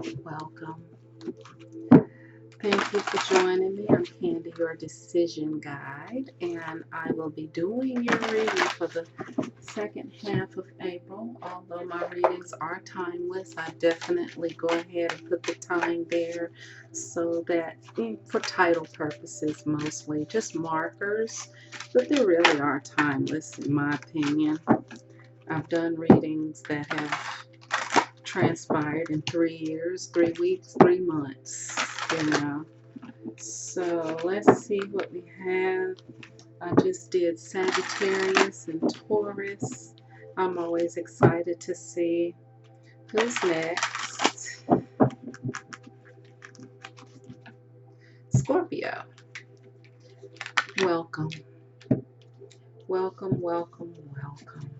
Welcome. Thank you for joining me. I'm Candy, your decision guide, and I will be doing your reading for the second half of April. Although my readings are timeless, I definitely go ahead and put the time there so that for title purposes mostly, just markers, but they really are timeless in my opinion. I've done readings that have transpired in 3 years, 3 weeks, 3 months, you know. So let's see what we have. I just did Sagittarius and Taurus. I'm always excited to see who's next. Scorpio. Welcome. Welcome, welcome, welcome.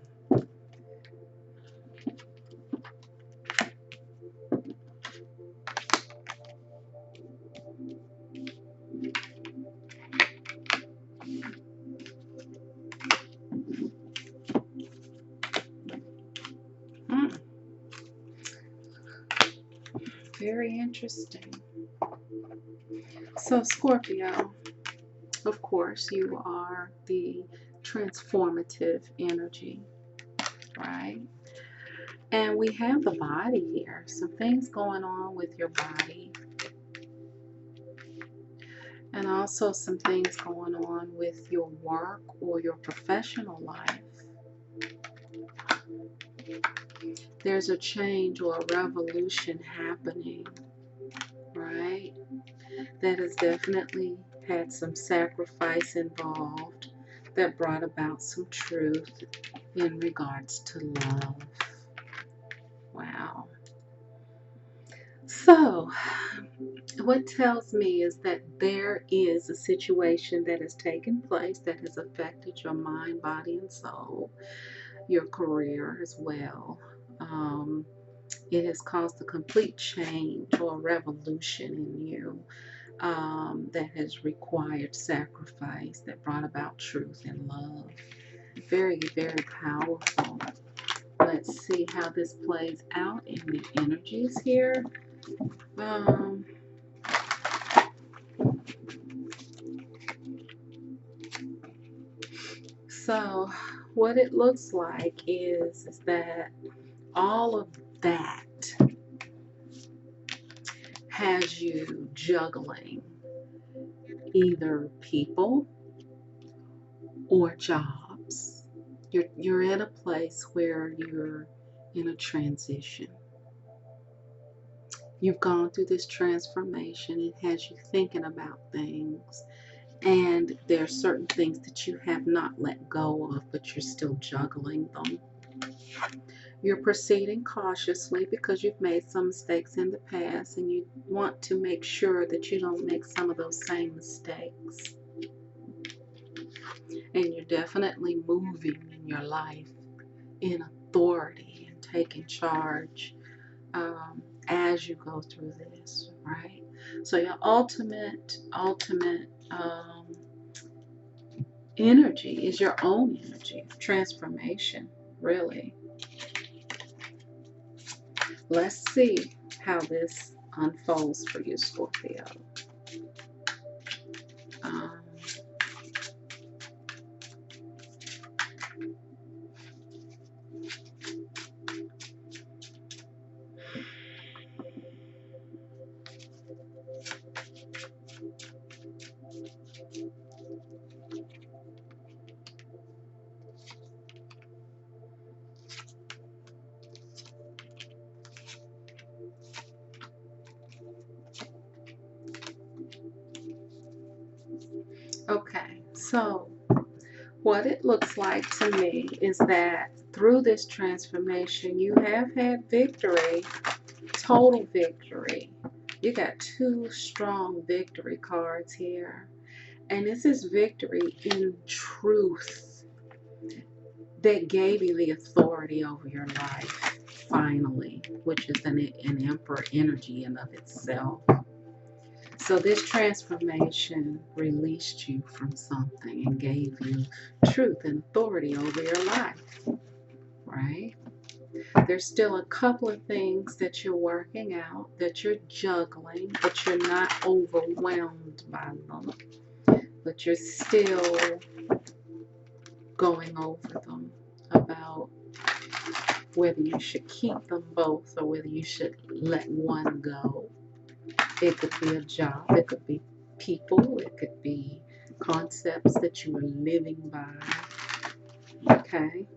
Very interesting. So Scorpio, of course, you are the transformative energy, right? And we have the body here. Some things going on with your body. And also some things going on with your work or your professional life. There's a change or a revolution happening, right? That has definitely had some sacrifice involved that brought about some truth in regards to love. Wow. So, what tells me is that there is a situation that has taken place that has affected your mind, body, and soul, your career as well. It has caused a complete change or revolution in you that has required sacrifice, that brought about truth and love. Very, very powerful. Let's see how this plays out in the energies here. So what it looks like is that all of that has you juggling either people or jobs. You're in a place where you're in a transition. You've gone through this transformation. It has you thinking about things. And there are certain things that you have not let go of, but you're still juggling them. You're proceeding cautiously because you've made some mistakes in the past and you want to make sure that you don't make some of those same mistakes. And you're definitely moving in your life in authority and taking charge as you go through this, right? So your ultimate energy is your own energy, transformation, really. Let's see how this unfolds for you, Scorpio. Okay, so what it looks like to me is that through this transformation, you have had victory, total victory. You got 2 strong victory cards here. And this is victory in truth that gave you the authority over your life, finally, which is an emperor energy in of itself. So this transformation released you from something and gave you truth and authority over your life, right? There's still a couple of things that you're working out, that you're juggling, but you're not overwhelmed by them. But you're still going over them about whether you should keep them both or whether you should let one go. It could be a job, it could be people, it could be concepts that you are living by. Okay?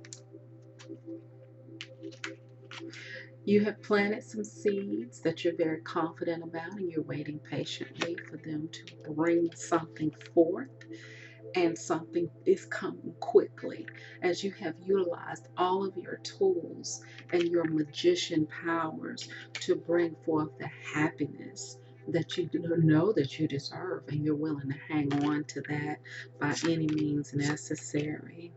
You have planted some seeds that you're very confident about, and you're waiting patiently for them to bring something forth. And something is coming quickly as you have utilized all of your tools and your magician powers to bring forth the happiness that you know that you deserve, and you're willing to hang on to that by any means necessary.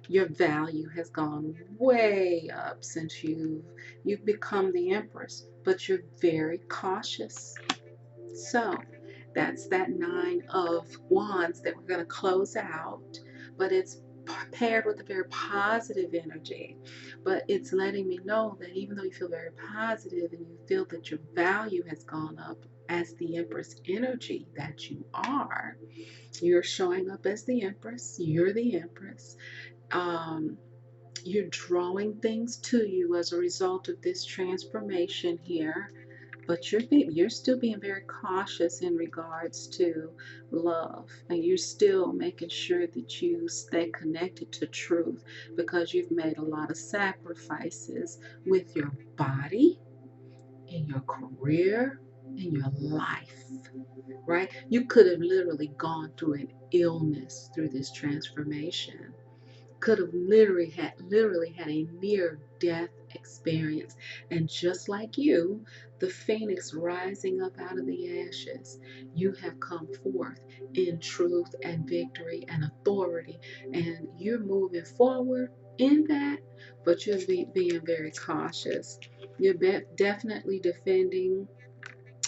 Your value has gone way up since you've become the empress, but you're very cautious. So that's that Nine of Wands that we're going to close out, but it's paired with a very positive energy. But it's letting me know that even though you feel very positive and you feel that your value has gone up as the Empress energy that you are, you're showing up as the Empress. You're the Empress. Um, you're drawing things to you as a result of this transformation here, but you're still being very cautious in regards to love, and you're still making sure that you stay connected to truth, because you've made a lot of sacrifices with your body, in your career, in your life, right? You could have literally gone through an illness through this transformation, could have literally had a near death experience, and just like you, the phoenix rising up out of the ashes, you have come forth in truth and victory and authority, and you're moving forward in that, but you're being very cautious. You're definitely defending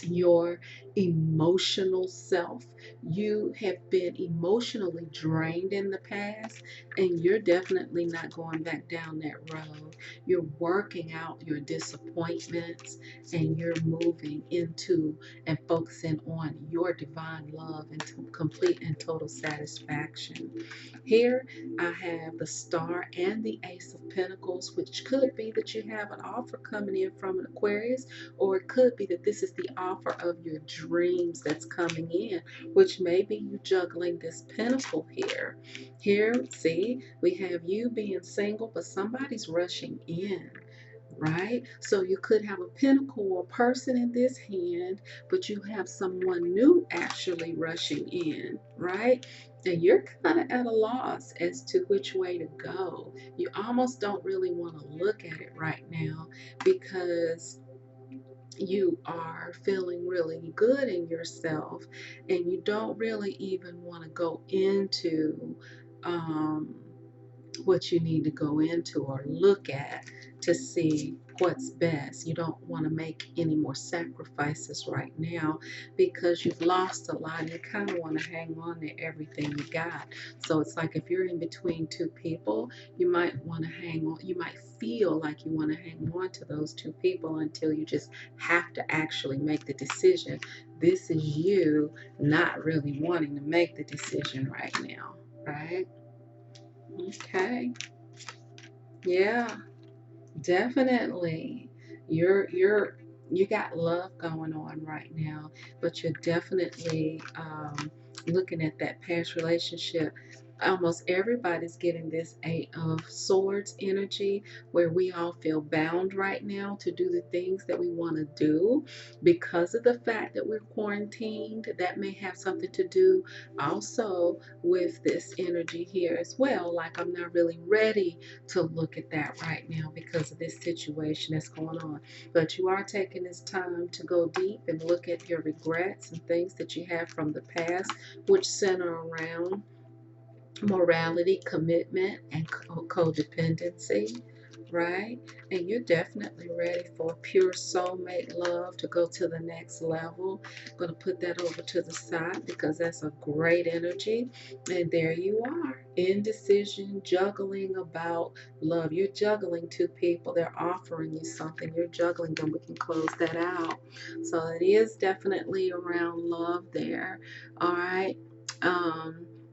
your emotional self. You have been emotionally drained in the past, and you're definitely not going back down that road. You're working out your disappointments, and you're moving into and focusing on your divine love and complete and total satisfaction. Here I have the Star and the Ace of Pentacles, which could be that you have an offer coming in from an Aquarius, or it could be that this is the offer of your dreams that's coming in, which may be you juggling this pentacle here. Here, see, we have you being single, but somebody's rushing in, right? So you could have a pentacle or person in this hand, but you have someone new actually rushing in, right? And you're kind of at a loss as to which way to go. You almost don't really want to look at it right now, because you are feeling really good in yourself, and you don't really even want to go into um, what you need to go into or look at to see what's best. You don't want to make any more sacrifices right now, because you've lost a lot and you kind of want to hang on to everything you got. So it's like if you're in between two people, you might want to hang on. You might feel like you want to hang on to those two people until you just have to actually make the decision. This is you not really wanting to make the decision right now, right? Okay. Yeah, definitely. You got love going on right now, but you're definitely looking at that past relationship. Almost everybody's getting this Eight of Swords energy, where we all feel bound right now to do the things that we want to do because of the fact that we're quarantined. That may have something to do also with this energy here as well. Like, I'm not really ready to look at that right now because of this situation that's going on. But you are taking this time to go deep and look at your regrets and things that you have from the past, which center around morality, commitment, and codependency. right? And you're definitely ready for pure soulmate love to go to the next level. I'm going to put that over to the side because that's a great energy. And there you are, indecision, juggling about love. You're juggling two people. They're offering you something. You're juggling them. We can close that out. So it is definitely around love there. All right.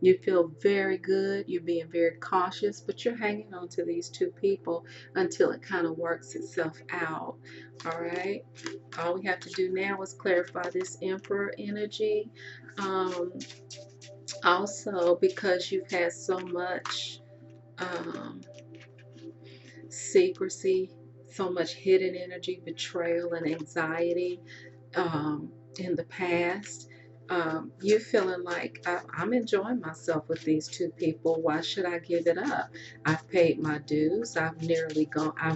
You feel very good. You're being very cautious, but you're hanging on to these two people until it kind of works itself out. All right. All we have to do now is clarify this Emperor energy. Um, Also, because you've had so much um, secrecy, so much hidden energy, betrayal, and anxiety um, in the past. You're feeling like I'm enjoying myself with these two people. Why should I give it up? I've paid my dues. I've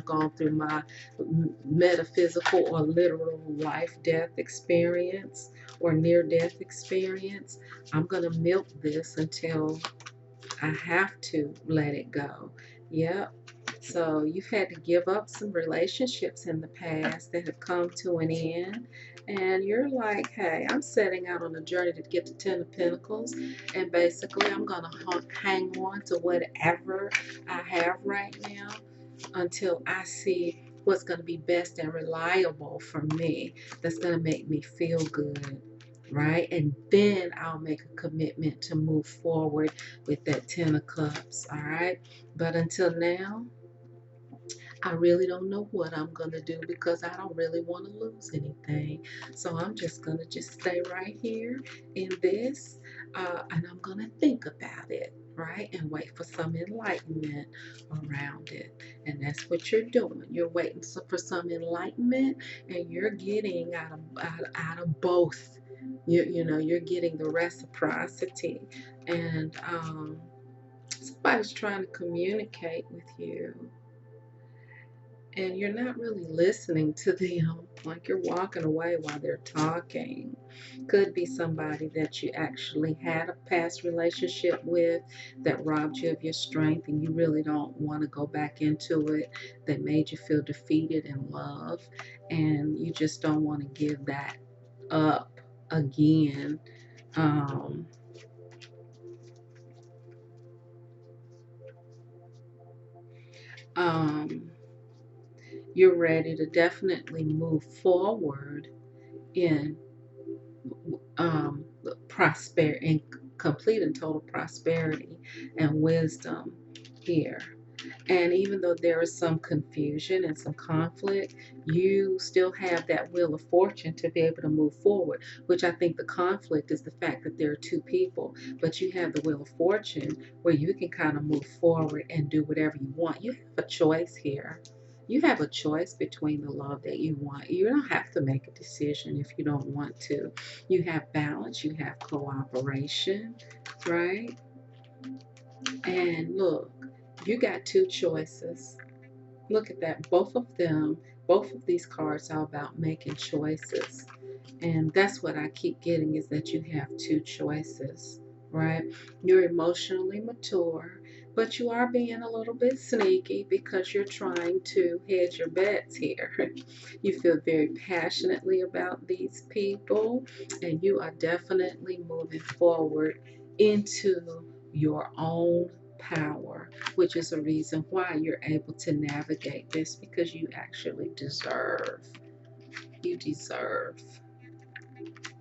gone through my metaphysical or literal life death experience or near death experience. I'm gonna milk this until I have to let it go. Yep. So you've had to give up some relationships in the past that have come to an end. And you're like, hey, I'm setting out on a journey to get to Ten of Pentacles. And basically, I'm going to hang on to whatever I have right now until I see what's going to be best and reliable for me, that's going to make me feel good, right? And then I'll make a commitment to move forward with that 10 of cups, all right? But until now, I really don't know what I'm going to do because I don't really want to lose anything. So I'm just going to just stay right here in this and I'm going to think about it, right? And wait for some enlightenment around it. And that's what you're doing. You're waiting for some enlightenment and you're getting out of both. You're getting the reciprocity. And somebody's trying to communicate with you and you're not really listening to them, like you're walking away while they're talking. Could be somebody that you actually had a past relationship with that robbed you of your strength and you really don't want to go back into it, that made you feel defeated in love, and you just don't want to give that up again. Um, um, you're ready to definitely move forward in um, prosperity and complete and total prosperity and wisdom here. And even though there is some confusion and some conflict, you still have that wheel of fortune to be able to move forward, which I think the conflict is the fact that there are two people, but you have the wheel of fortune where you can kind of move forward and do whatever you want. You have a choice here. You have a choice between the love that you want. You don't have to make a decision if you don't want to. You have balance, you have cooperation, right? And look, you got two choices. Look at that. Both of these cards are about making choices. And that's what I keep getting is that you have two choices, right? You're emotionally mature, but you are being a little bit sneaky because you're trying to hedge your bets here. You feel very passionately about these people, and you are definitely moving forward into your own power, which is a reason why you're able to navigate this because you actually deserve. You deserve.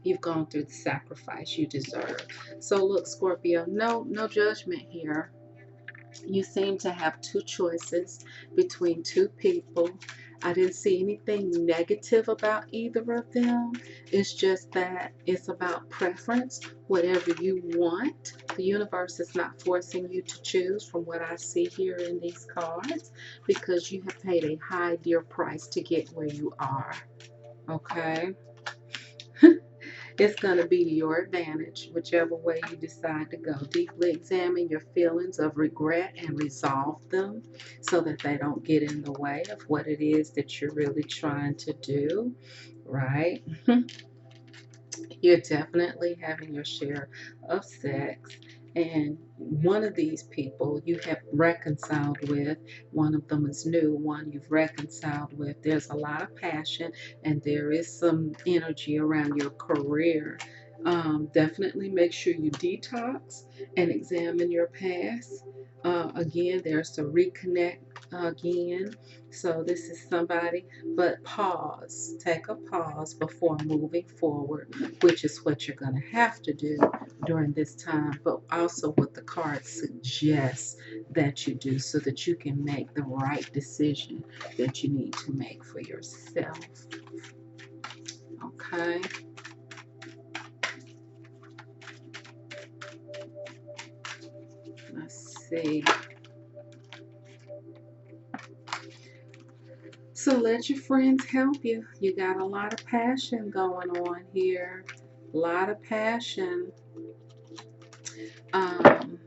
You've gone through the sacrifice you deserve. So look, Scorpio, no judgment here. You seem to have two choices between two people. I didn't see anything negative about either of them. It's just that it's about preference, whatever you want. The universe is not forcing you to choose from what I see here in these cards because you have paid a high, dear price to get where you are. Okay? It's going to be to your advantage, whichever way you decide to go. Deeply examine your feelings of regret and resolve them so that they don't get in the way of what it is that you're really trying to do, right? You're definitely having your share of sex, And one of these people you have reconciled with, one of them is new, one you've reconciled with. There's a lot of passion and there is some energy around your career. Definitely make sure you detox and examine your past. Again, there's a reconnect again. So this is somebody, but pause. Take a pause before moving forward, which is what you're going to have to do during this time, but also what the cards suggest that you do so that you can make the right decision that you need to make for yourself. Okay. Let's see. So let your friends help you. You got a lot of passion going on here. A lot of passion. Um,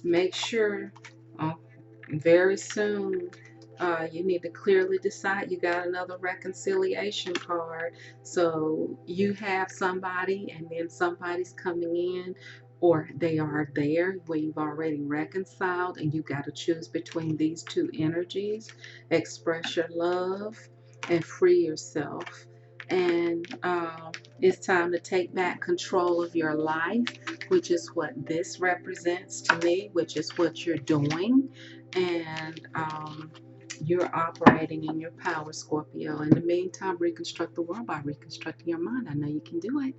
Make sure very soon you need to clearly decide. You got another reconciliation card. So you have somebody and then somebody's coming in, or they are there where you've already reconciled and you got to choose between these two energies. Express your love and free yourself. And it's time to take back control of your life, which is what this represents to me, which is what you're doing. And you're operating in your power, Scorpio. In the meantime, reconstruct the world by reconstructing your mind. I know you can do it.